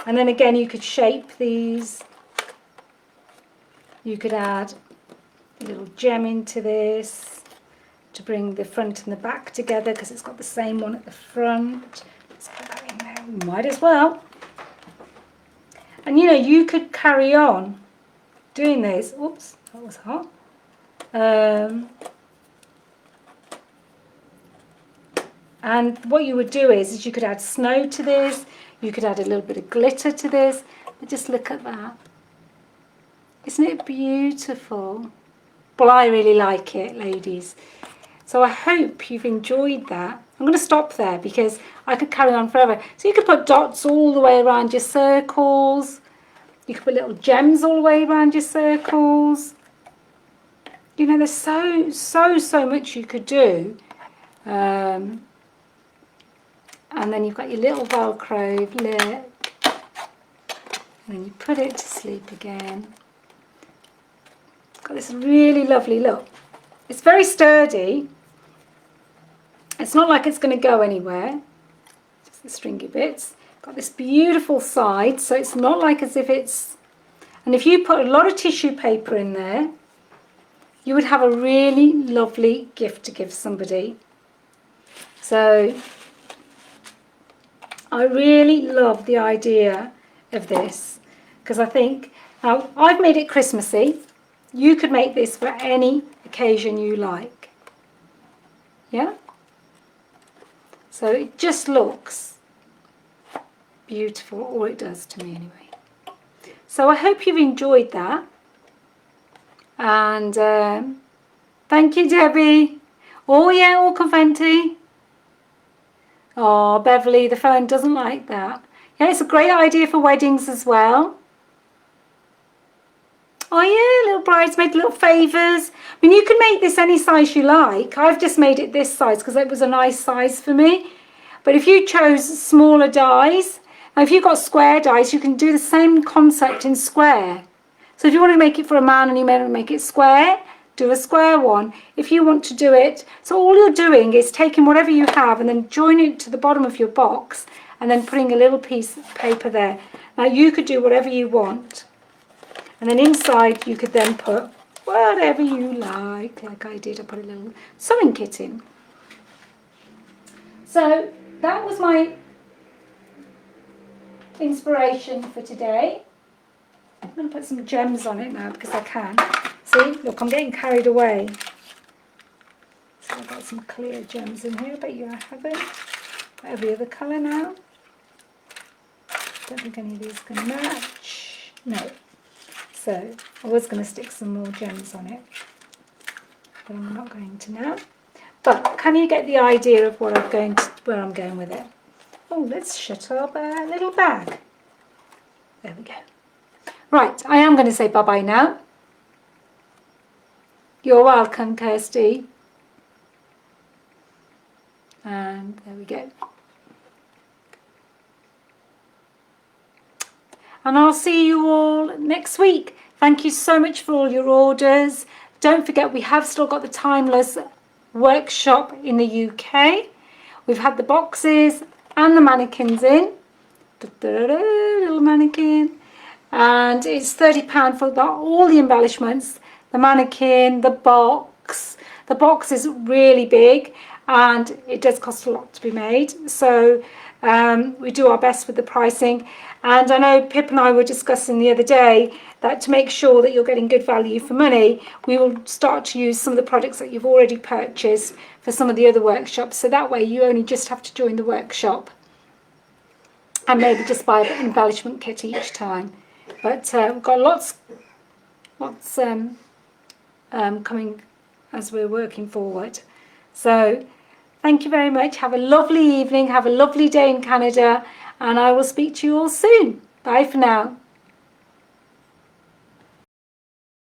And then again, you could shape these. You could add a little gem into this to bring the front and the back together because it's got the same one at the front. Let's put that in there. We might as well. And you know, you could carry on doing this. Oops, that was hot. And what you would do is you could add snow to this, you could add a little bit of glitter to this, but just look at that. Isn't it beautiful? Well, I really like it, ladies. So I hope you've enjoyed that. I'm going to stop there because I could carry on forever. So you could put dots all the way around your circles. You could put little gems all the way around your circles. You know, there's so much you could do. And then you've got your little Velcro lip. And then you put it to sleep again. It's got this really lovely look. It's very sturdy. It's not like it's going to go anywhere. Just the stringy bits. Got this beautiful side, so it's not like as if it's... And if you put a lot of tissue paper in there, you would have a really lovely gift to give somebody. So I really love the idea of this, because I think, now I've made it Christmassy. You could make this for any occasion you like. Yeah? So it just looks beautiful, or it does to me anyway. So I hope you've enjoyed that. And thank you, Debbie. Oh yeah, all confetti. Oh, Beverly, the phone doesn't like that. Yeah, it's a great idea for weddings as well. Oh yeah, little bridesmaid, little favours. I mean, you can make this any size you like. I've just made it this size because it was a nice size for me. But if you chose smaller dies, now if you've got square dies, you can do the same concept in square. So if you want to make it for a man and you want to make it square, do a square one. If you want to do it, so all you're doing is taking whatever you have and then joining it to the bottom of your box and then putting a little piece of paper there. Now you could do whatever you want. And then inside you could then put whatever you like I did. I put a little sewing kit in. So that was my inspiration for today. I'm going to put some gems on it now because I can. See, look, I'm getting carried away. So I've got some clear gems in here. I bet you I haven't. Every other colour now. Don't think any of these are going to match. No. So I was going to stick some more gems on it, but I'm not going to now. But can you get the idea of what where I'm going with it? Oh, let's shut up a little bag. There we go. Right, I am going to say bye-bye now. You're welcome, Kirsty. And there we go. And I'll see you all next week. Thank you so much for all your orders. Don't forget, we have still got the Timeless workshop in the UK. We've had the boxes and the mannequins in. Little mannequin. And it's £30 for all the embellishments. The mannequin, the box. The box is really big and it does cost a lot to be made. So we do our best with the pricing. And I know Pip and I were discussing the other day that to make sure that you're getting good value for money, we will start to use some of the products that you've already purchased for some of the other workshops. So that way you only just have to join the workshop and maybe just buy an embellishment kit each time. But we've got lots coming as we're working forward. So thank you very much. Have a lovely evening. Have a lovely day in Canada. And I will speak to you all soon. Bye for now.